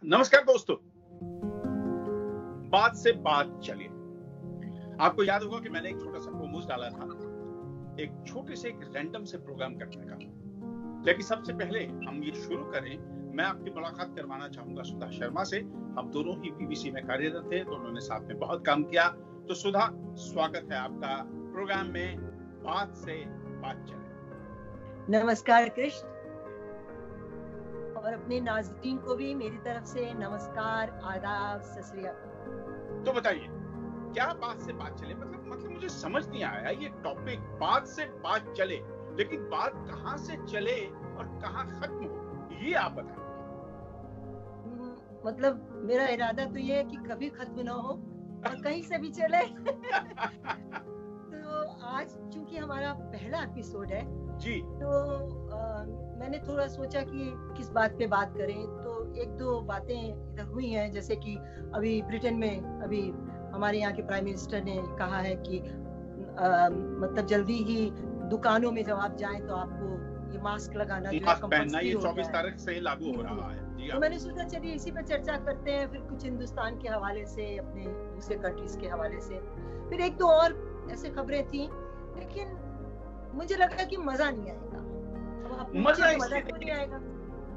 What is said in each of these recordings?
नमस्कार दोस्तों, बात से बात चलिए। आपको याद होगा कि मैंने एक छोटा सा प्रोमोज डाला था एक छोटे से एक रैंडम से प्रोग्राम करने का। लेकिन सबसे पहले हम ये शुरू करें, मैं आपकी मुलाकात करवाना चाहूंगा सुधा शर्मा से। हम दोनों ही बीबीसी में कार्यरत थे, दोनों ने साथ में बहुत काम किया। तो सुधा, स्वागत है आपका प्रोग्राम में बात से बात चले। नमस्कार कृष्ण, और अपने नाज़रीन को भी मेरी तरफ से नमस्कार, आदाब, सत श्री अकाल। तो बताइए, क्या बात से बात चले मतलब मुझे समझ नहीं आया ये टॉपिक, बात से बात चले, लेकिन बात कहाँ से चले और कहाँ खत्म हो, ये आप बताइए। मतलब मेरा इरादा तो ये है कि कभी खत्म ना हो और कहीं से भी चले। तो आज चूंकि हमारा पहला एपिसोड है जी, तो मैंने थोड़ा सोचा कि किस बात पे बात करें। तो एक दो बातें इधर हुई हैं, जैसे कि अभी ब्रिटेन में अभी हमारे यहाँ के प्राइम मिनिस्टर ने कहा है कि मतलब जल्दी ही दुकानों में जब आप जाएं तो आपको ये मास्क लगाना जो है कंपल्सरी हो 24 तारीख से लागू हो रहा है। तो मैंने सोचा चलिए इसी पे चर्चा करते हैं, फिर कुछ हिंदुस्तान के हवाले से, अपने दूसरे कंट्रीज के हवाले से, फिर एक दो और ऐसे खबरें थी। लेकिन मुझे लगा कि मजा नहीं आएगा। मजा नहीं आएगा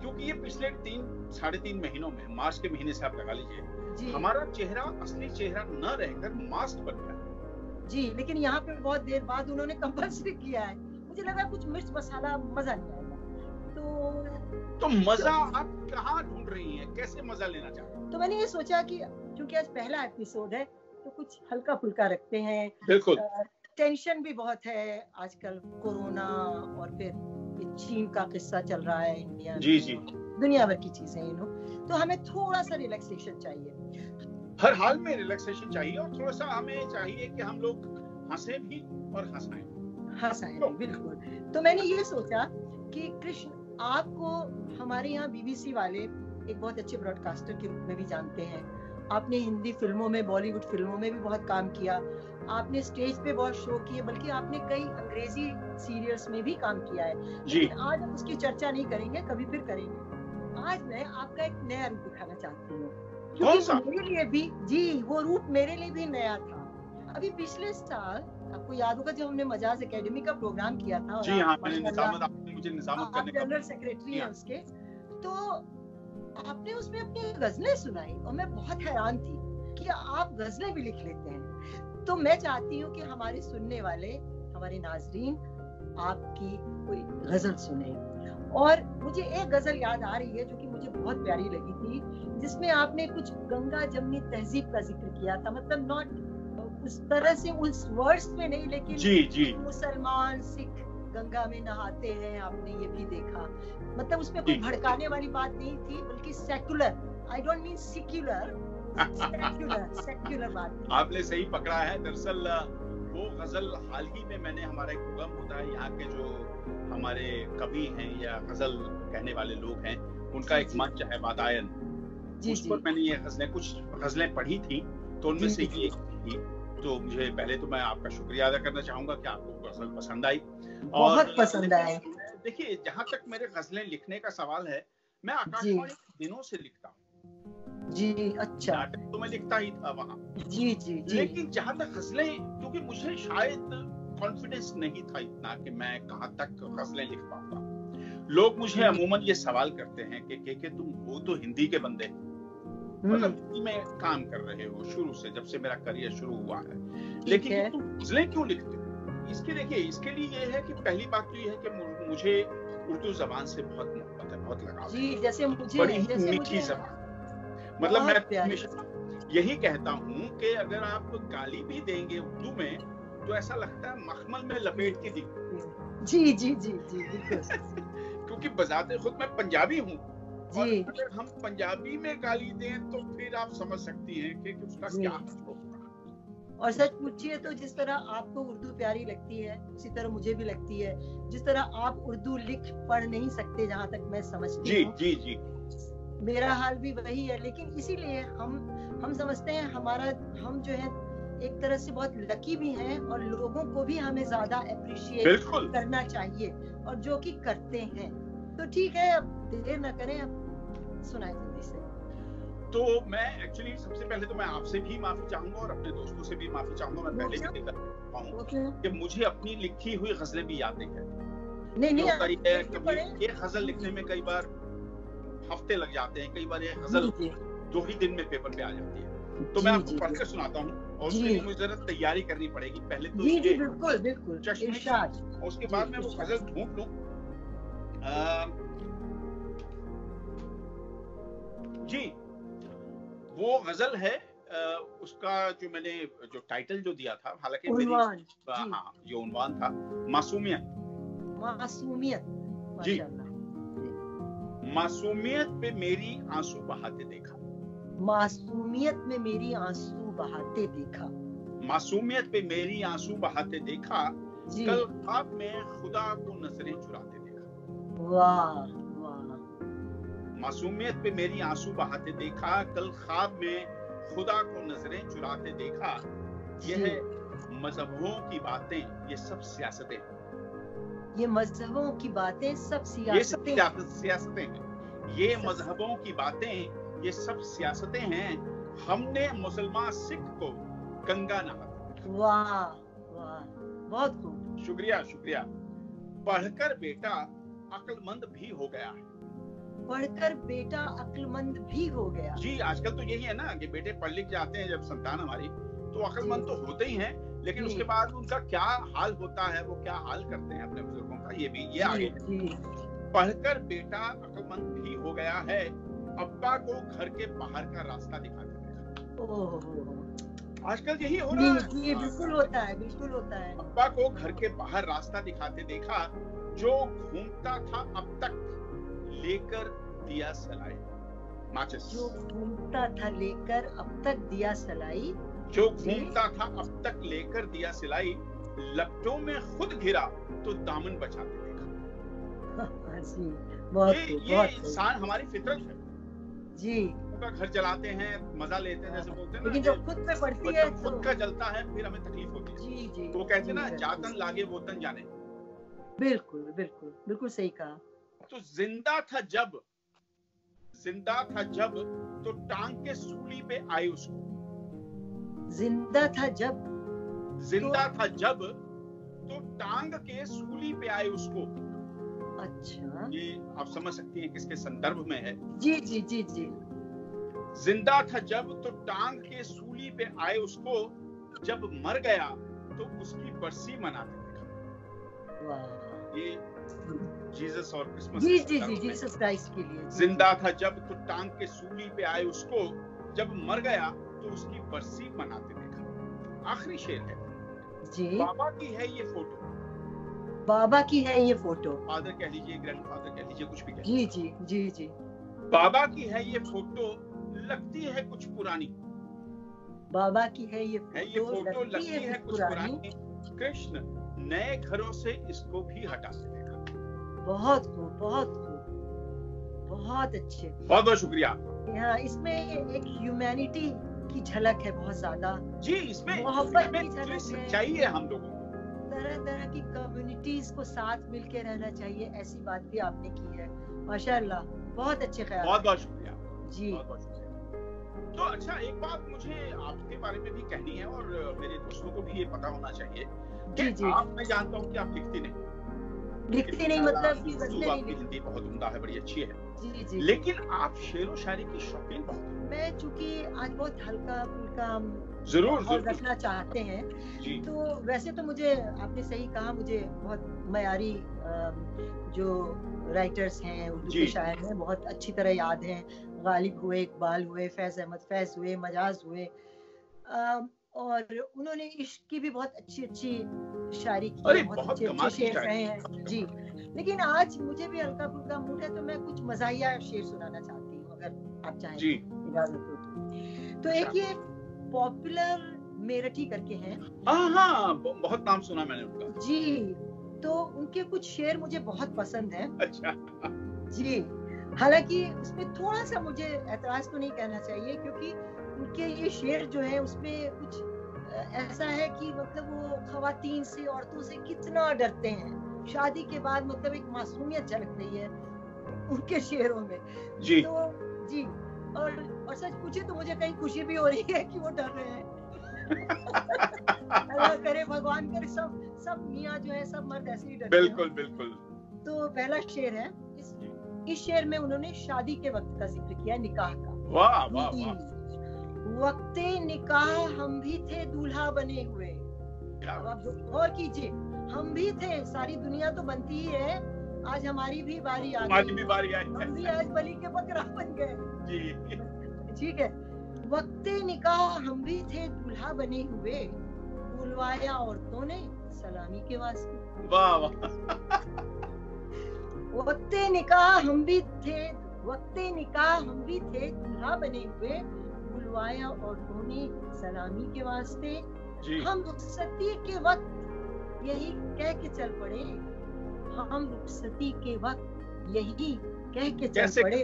क्योंकि ये पिछले 3-3.5 महीनों में, मार्च के महीने से आप लगा लीजिए, हमारा चेहरा असली चेहरा न रहकर मास्क बन गया जी। लेकिन यहाँ पे बहुत देर बाद उन्होंने कंपल्सरी किया है। मुझे लगा कुछ मिर्च मसाला, मजा नहीं आएगा। तो मजा आप कहाँ ढूंढ रही हैं, कैसे मजा लेना चाहते हैं? तो मैंने ये सोचा कि क्योंकि आज पहला एपिसोड है तो कुछ हल्का फुल्का रखते हैं। बिल्कुल, टेंशन भी बहुत है आजकल, कोरोना और फिर चीन का किस्सा चल रहा है, इंडिया जी, दुनिया भर की चीजें तो हमें थोड़ा सा रिलैक्सेशन चाहिए। हर हाल में रिलैक्सेशन चाहिए, और थोड़ा सा हमें चाहिए कि हम लोग हंसे भी और हंसाएं भी, बिल्कुल। तो मैंने ये सोचा कि कृष्ण, आपको हमारे यहाँ बीबीसी वाले एक बहुत अच्छे ब्रॉडकास्टर के रूप में भी जानते हैं। आपने हिंदी फिल्मों में, बॉलीवुड फिल्मों में भी बहुत काम किया, आपने स्टेज पे बहुत शो किए, बल्कि आपने कई अंग्रेजी सीरियल्स में भी काम किया है। लेकिन आज हम उसकी चर्चा नहीं करेंगे, कभी फिर करेंगे। आज मैं आपका एक नया रूप दिखाना चाहती हूँ, क्योंकि मेरे लिए भी जी वो रूप मेरे लिए भी नया था। अभी पिछले साल आपको याद होगा जब हमने मजाज एकेडमी का प्रोग्राम किया था, जी हाँ, आपने मुझे निजामत करने का, जनरल सेक्रेटरी है उसके, तो आपने उसमें अपनी गजलें सुनाई और मैं बहुत हैरान थी कि आप गजलें भी लिख लेते हैं। तो मैं चाहती हूँ कि हमारे सुनने वाले, हमारे नाजरीन आपकी कोई गजल सुने। और मुझे एक गजल याद आ रही है जो कि मुझे बहुत प्यारी लगी थी, जिसमें आपने कुछ गंगा जमनी तहजीब का जिक्र किया था। मतलब नॉट उस तरह से उस वर्ड्स में नहीं, लेकिन जी। मुसलमान सिख गंगा में नहाते हैं, आपने ये भी देखा। मतलब उसमें कोई भड़काने वाली बात नहीं थी, बल्कि secular, I don't mean secular, secular बात। आपने सही पकड़ा है। दरअसल वो गजल हाल ही में मैंने, हमारा एक प्रोग्राम होता है, यहाँ के जो हमारे कवि हैं या गजल कहने वाले लोग हैं, उनका एक मंच है वातायन, उस पर मैंने ये कुछ गजलें पढ़ी थी, तो उनमें से ये थी। तो मुझे पहले तो मैं आपका शुक्रिया अदा करना चाहूंगा कि आपको गजल पसंद आई। बहुत पसंद आई। देखिए, जहाँ तक मेरे गजलें लिखने का सवाल है, मैं आकाशवाणी के दिनों से लिखता हूँ जी। अच्छा, नाटक तो मैं लिखता ही था वहाँ जी। लेकिन जहाँ तक गजलें, क्योंकि मुझे शायद कॉन्फिडेंस नहीं था इतना कि मैं कहाँ तक गजलें लिख पाऊंगा। लोग मुझे अमूमन ये सवाल करते हैं कि तुम हो तो हिंदी के बंदे, मतलब हिंदी में काम कर रहे हो शुरू से, जब से मेरा करियर शुरू हुआ है, लेकिन तुम गजलें क्यों लिखते हो? इसके लिए ये है कि पहली बात तो ये है कि मुझे उर्दू जबान से बहुत मोहब्बत है, बहुत लगाव जी। जैसे मुझे बड़ी मीठी जबान, मतलब मैं हमेशा यही कहता हूँ कि अगर आप गाली भी देंगे उर्दू में तो ऐसा लगता है मखमल में लपेट के जी क्योंकि बजाते खुद मैं पंजाबी हूँ, और अगर हम पंजाबी में गाली दें तो फिर आप समझ सकती हैं कि उसका क्या होगा। और सच पूछिए तो जिस तरह आपको उर्दू प्यारी लगती है, उसी तरह मुझे भी लगती है। जिस तरह आप उर्दू लिख पढ़ नहीं सकते, जहाँ तक मैं समझती हूँ, जी, मेरा हाल भी वही है। लेकिन इसीलिए हम समझते हैं हम जो है एक तरह से बहुत लकी भी हैं, और लोगों को भी हमें ज्यादा अप्रिशिएट करना चाहिए, और जो कि करते हैं। तो ठीक है, अब देर न करें, अब सुनाए जल्दी से। तो मैं एक्चुअली सबसे पहले तो मैं आपसे भी माफी चाहूंगा और अपने दोस्तों से भी माफी चाहूंगा। मैं पहले भी कर चुका हूँ कि मुझे अपनी लिखी हुई गजलें भी याद नहीं रहती। नहीं कभी एक गजल लिखने में कई बार हफ्ते लग जाते हैं, कई बार एक गजल 2 ही दिन में पेपर पे आ जाती है। तो मैं आपको पढ़कर सुनाता हूँ और उसके लिए मुझे जरा तैयारी करनी पड़ेगी। पहले तो बिल्कुल और उसके बाद मैं वो गजल ढूंढ लूं। जी, वो गजल है, उसका जो मैंने जो टाइटल जो दिया था, हालांकि ये उन्वान था, मासूमियत। जी, मासूमियत पे मेरी आंसू बहाते देखा। मासूमियत में मेरी आंसू बहाते देखा। मासूमियत पे मेरी आंसू बहाते देखा, कल ख्वाब में खुदा को नजरें चुराते देखा। वाह। मासूमियत पे मेरी आंसू बहाते देखा, कल ख्वाब में खुदा को नजरें चुराते देखा। यह मजहबों की बातें, ये सब सियासतें। ये मजहबों की बातें सब सियासतें हैं। ये मजहबों की बातें, ये सब सियासतें हैं। हमने मुसलमान सिख को गंगा नहाते। वाह, बहुत खूब। शुक्रिया। पढ़कर बेटा अक्लमंद भी हो गया है। पढ़कर बेटा अक्लमंद भी हो गया। जी, आजकल तो यही है ना कि बेटे पढ़ लिख जाते हैं जब संतान हमारी, तो अक्लमंद तो होते ही हैं, लेकिन उसके बाद उनका क्या हाल होता है, वो क्या हाल करते हैं अपने बुजुर्गों का, ये आगे। पढ़कर बेटा अक्लमंद भी हो गया है, अब्बा को घर के बाहर का रास्ता दिखाते देखा। आजकल यही हो रहा है। जी, बिल्कुल होता है। अब्बा को घर के बाहर रास्ता दिखाते देखा, जो घूमता था अब तक लेकर दिया सलाई। माचिस। जो घूमता था लेकर अब तक दिया सलाई। जो घूमता था अब तक लेकर दिया सिलाई, लपटों में खुद घिरा तो दामन बचाते देखा। ये इंसान, हमारी फितरत है जी। उनका घर जलाते हैं, मजा लेते हैं, जैसे बोलते हैं ना, लेकिन जब खुद पे पड़ती है, खुद का जलता है, फिर हमें तकलीफ होती है। जी। वो कहते हैं ना, जातन लागे वो तन जाने। बिल्कुल सही कहा। तो जिंदा था जब तो टांग के सूली पे आए उसको। जिंदा था जब तो टांग के सूली पे आए उसको। अच्छा, ये आप समझ सकती हैं किसके संदर्भ में है। जी। जिंदा था जब तो टांग के सूली पे आए उसको, जब मर गया तो उसकी बरसी मनाते देखा। ये जीसस और क्रिसमस। जी, जीसस क्राइस्ट के लिए। जिंदा था जब तो टांग के सूली पे आए उसको, जब मर गया तो उसकी बरसी मनाते देखा। आखिरी शेर है जी। बाबा की है ये फोटो। फादर कह लीजिए, ग्रैंडफादर कह लीजिए, कुछ भी कह लीजिए। जी। बाबा की है ये फोटो, लगती है कुछ पुरानी। बाबा की है ये फोटो लगती है कुछ पुरानी। कृष्ण नए घरों से इसको भी हटाते देखा। बहुत खूब, बहुत अच्छे। बहुत शुक्रिया। हाँ, इसमें एक ह्यूमैनिटी की झलक है बहुत ज्यादा। जी, इसमें मोहब्बत की झलक है। सच्चाई है हम लोगों को। तरह की कम्युनिटीज को साथ मिलके रहना चाहिए, ऐसी बात भी आपने की है। माशाल्लाह, बहुत अच्छे ख्याल। बहुत शुक्रिया जी। बहुत शुक्रिया। तो अच्छा, एक बात मुझे आपके बारे में भी कहनी है और मेरे दोस्तों को भी ये पता होना चाहिए कि आप, मैं जानता हूँ कि आप लिखती नहीं, मतलब कि आपकी हिंदी बहुत उम्दा है, बड़ी अच्छी है। जी। लेकिन आप शेर व शायरी की शौकीन बहुत हैं। मैं चूंकि आज बहुत हल्का फुल्का जरूर रखना चाहते हैं जी। तो वैसे तो मुझे, आपने सही कहा, मुझे बहुत मयारी जो राइटर्स हैं, उर्दू के शायर हैं, बहुत अच्छी तरह याद हैं। गालिब हुए, इकबाल हुए, फैज अहमद फैज हुए, मजाज हुए, और उन्होंने इश्क की भी बहुत अच्छी शायरी की, बहुत अच्छे शेर रहे हैं जी। लेकिन आज मुझे भी हल्का फुल्का मूड है, तो मैं कुछ मज़ाहिया शेर सुनाना चाहती हूँ, अगर आप चाहें जी। इजाजत हो तो। एक ये पॉपुलर मेरठी करके हैं। हाँ, बहुत नाम सुना मैंने उनका जी। तो उनके कुछ शेर मुझे बहुत पसंद है। अच्छा जी। हालांकि उसमें थोड़ा सा मुझे एतराज तो नहीं कहना चाहिए, क्योंकि उनके ये शेर जो है उसमें कुछ ऐसा है कि मतलब वो खवातीन से, औरतों से कितना डरते हैं शादी के बाद, मतलब एक मासूमियत झलक रही है उनके शेरों में जी। तो जी। और सच पूछे तो मुझे कहीं खुशी भी हो रही है कि वो डर रहे हैं। अल्लाह करे, भगवान करे, सब मियाँ जो है सब मर्द ऐसे ही डरते हैं। बिल्कुल बिल्कुल। तो पहला शेर है, इस शेर में उन्होंने शादी के वक्त का जिक्र किया, निकाह का। वाह वाह वाह। वक्ते निकाह हम भी थे दूल्हा बने हुए। अब आप गौर कीजिए, हम भी थे, सारी दुनिया तो बनती ही है, आज हमारी भी बारी आ गई, हमारी भी बारी आई, हम भी आज बलि के बकरा बन गए जी। ठीक है। वक्ते निकाह हम भी थे दूल्हा बने हुए, बुलवाया औरतों ने सलामी के वास्ते। वाह वाह। वक्ते निकाह हम भी थे, वक्ते निकाह हम भी थे दूल्हा बने हुए, बुलवाया औरतों ने सलामी के वास्ते। हम रुखसती के वक्त यही कह के चल पड़े, हम रुखसती के वक्त यही कह के चल पड़े,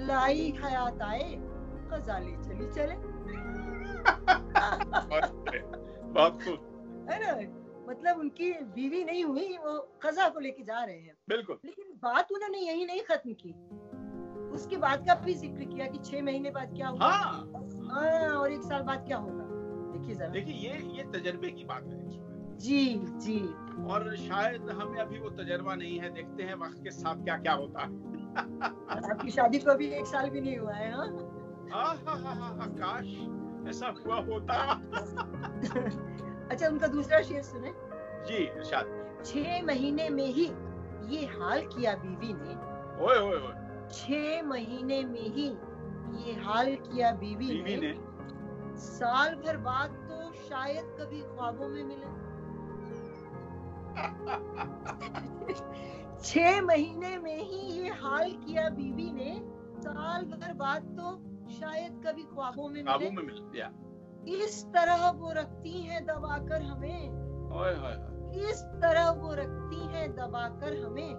लाई हयात आए गजाले चली चले। बहुत खूब है ना, मतलब उनकी बीवी नहीं हुई, वो खजा को लेके जा रहे हैं। बिल्कुल। लेकिन बात उन्होंने यही नहीं खत्म की, उसके बाद का भी जिक्र किया कि 6 महीने बाद क्या होगा। हाँ, और 1 साल बाद क्या होगा। देखिए जरा, देखिए ये तजर्बे की बात है जी जी। और शायद हमें अभी वो तजर्बा नहीं है, देखते हैं वक्त के साथ क्या क्या होता है। आपकी शादी को अभी 1 साल भी नहीं हुआ है। हाँ, काश ऐसा हुआ होता। अच्छा, उनका दूसरा शेर सुने जी इरशाद। 6 महीने में ही ये हाल किया बीवी ने, ओए ओए ओए, 6 महीने में ही ये हाल किया बीवी ने, साल भर बाद तो शायद कभी ख्वाबों में मिले। 6 महीने में ही ये हाल किया बीवी ने, साल भर बाद तो शायद कभी ख्वाबों में मिले। इस तरह वो रखती हैं दबाकर हमें, ओए होए, इस तरह वो रखती हैं दबाकर हमें,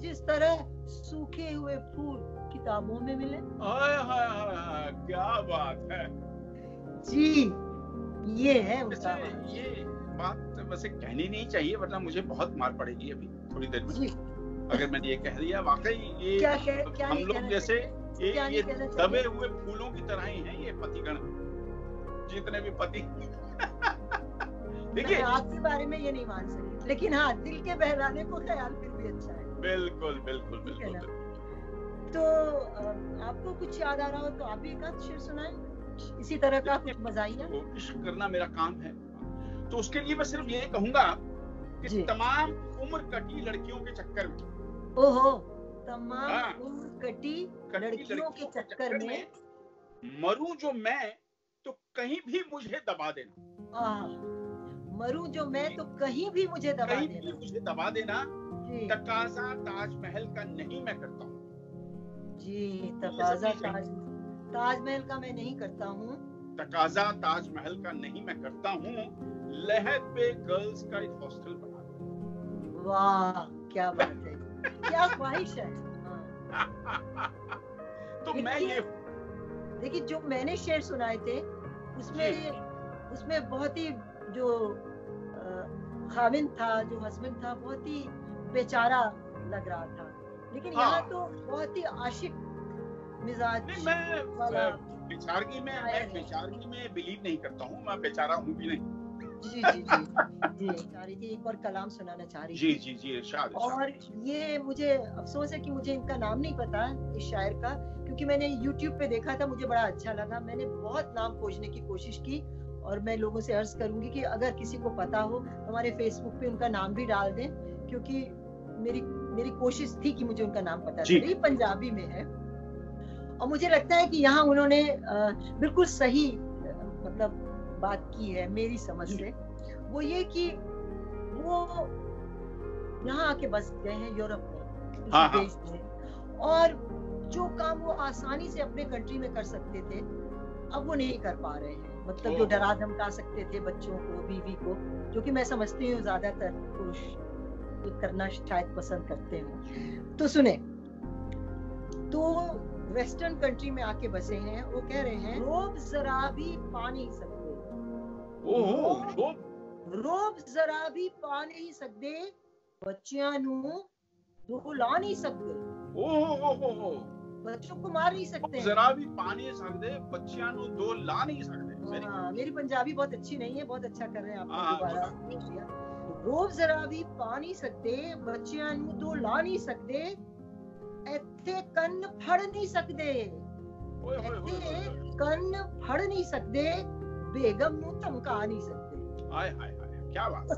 जिस तरह सूखे हुए फूल किताबों में मिले। ओए होए, क्या बात है जी। ये है उनका। ये बात वैसे कहनी नहीं चाहिए, वरना मुझे बहुत मार पड़ेगी अभी थोड़ी देर में अगर मैंने ये कह दिया। वाकई ये क्या हम लोग जैसे ये दबे हुए फूलों की तरह ही हैं ये पतिगण, जितने भी पति। देखिए, आपके बारे में ये नहीं मान सकते, लेकिन हाँ, दिल के बहलाने को ख्याल फिर भी अच्छा है। बिल्कुल बिल्कुल बिल्कुल। तो आपको कुछ याद आ रहा हो तो आप भी एक आध शेर सुनाएं, इसी तरह का कुछ मज़ाहिया। इश्क करना मेरा काम है, तो उसके लिए मैं सिर्फ ये कहूंगा कि तमाम उम्र कटी लड़कियों के चक्कर में, ओहो, तमाम उम्र कटी लड़कियों के चक्कर में मरूं जो मैं तो कहीं भी मुझे दबा देना। मरूं जो मैं तो कहीं भी मुझे दबा देना। तकाजा ताजमहल का नहीं मैं करता हूँ जी, तकाजा ताजमहल का मैं नहीं करता हूँ, तकाजा ताजमहल का नहीं मैं करता हूँ, लहद पे गर्ल्स का एक हॉस्टल बना दो। वाह, क्या बात है, क्या ख्वाहिश है। तो मैं ये देखिए, जो मैंने शेर सुनाए थे उसमें बहुत ही जो खाविन था, जो हस्बैंड था, बहुत ही बेचारा लग रहा था, लेकिन यहाँ तो बहुत ही आशिक मिजाज। मैं बेचारगी में बिलीव नहीं करता हूँ, मैं बेचारा हूँ भी नहीं। जी जी जी जी, चाह रही थी एक और कलाम सुनाना चाह रही थी। जी जी इरशाद। और ये मुझे अफसोस है कि मुझे इनका नाम नहीं पता इस शायर का, क्योंकि मैंने YouTube पे देखा था, मुझे बड़ा अच्छा लगा, मैंने बहुत नाम खोजने की कोशिश की, और मैं लोगों से अर्ज करूंगी कि अगर किसी को पता हो तो हमारे फेसबुक पे उनका नाम भी डाल दें, क्योंकि मेरी कोशिश थी कि मुझे उनका नाम पता चले। पंजाबी में है, और मुझे लगता है कि यहाँ उन्होंने बिल्कुल सही मतलब बात की है मेरी समझ से। वो ये कि वो यहाँ आके बस गए हैं यूरोप में, देश में, और जो काम वो आसानी से अपने कंट्री में कर सकते थे अब वो नहीं कर पा रहे हैं। मतलब जो डरा धमका सकते थे बच्चों को, बीवी को, जो कि मैं समझती हूँ ज्यादातर पुरुष करना शायद पसंद करते हैं। तो सुने, तो वेस्टर्न कंट्री में आके बसे हैं, वो कह रहे हैं रोब जरा भी पा नहीं सकते, रोब जरा भी पा नहीं सकते, बच्चियां नू दुला नहीं सकते। बच्चों को मार नहीं सकते हैं। जरा भी पा नहीं सकते, बच्चियां नु दो ला नहीं सकते। हाँ, मेरी पंजाबी बहुत अच्छी नहीं है, बहुत अच्छा कर रहे हैं आपने हाँ, दोबारा बोल दिया। रोब जरा भी पा नहीं सकते, बच्चियां नु दो ला नहीं सकते, ਇੱਥੇ ਕੰਨ ਫੜ ਨਹੀਂ ਸਕਦੇ, ਇੱਥੇ ਕੰਨ ਫੜ ਨਹੀਂ ਸਕਦੇ, बेगम ਨੂੰ ਧਮਕਾ ਨਹੀਂ ਸਕਦੇ। हाय हाय हाय, क्या बात,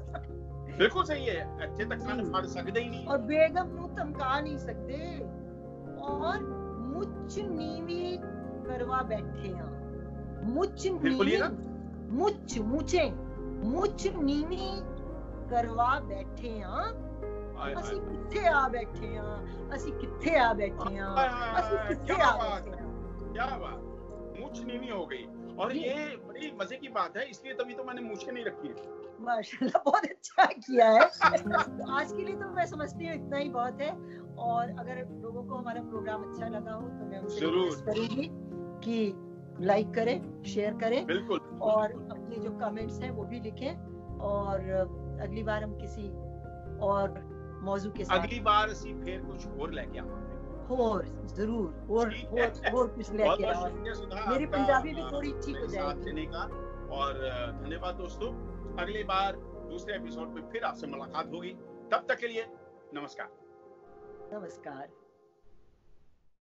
बिल्कुल सही है, अच्छे तक कान फाड़ सकते ही नहीं, और बेगम ਨੂੰ ਧਮਕਾ नहीं सकते, और मुझ नीवी करवा बैठे हैं, मुझ नीवी, मुझ नीवी करवा बैठे हैं, ਅਸੀਂ ਕਿੱਥੇ ਆ ਬੈਠੇ ਹਾਂ, ਅਸੀਂ ਕਿੱਥੇ ਆ ਬੈਠੇ ਹਾਂ, ਅਸੀਂ ਕਿੱਥੇ ਆ ਬੈਠੇ ਹਾਂ। क्या बात, मूछ नीवी हो गई, और ये बड़ी मजे की बात है, इसलिए तभी तो मैंने मूछें नहीं रखी है। माशाल्लाह, बहुत अच्छा किया है। आज के लिए तो मैं समझती हूँ इतना ही बहुत है, और अगर लोगों को हमारा प्रोग्राम अच्छा लगा हो तो मैं उनसे रिक्वेस्ट करूंगी कि लाइक करें, शेयर करें, बिल्कुल, और अपने जो कमेंट्स हैं वो भी लिखें, और अगली बार हम किसी और मौजू के साथ, अगली बार ਅਸੀਂ ਫੇਰ ਕੁਝ ਹੋਰ ਲੈ ਕੇ ਆਵਾਂਗੇ, और जरूर और कुछ लेके आओ। मेरी पंजाबी भी थोड़ी ठीक हो जाएगी। और धन्यवाद दोस्तों, अगली बार दूसरे एपिसोड में फिर आपसे मुलाकात होगी, तब तक के लिए नमस्कार। नमस्कार।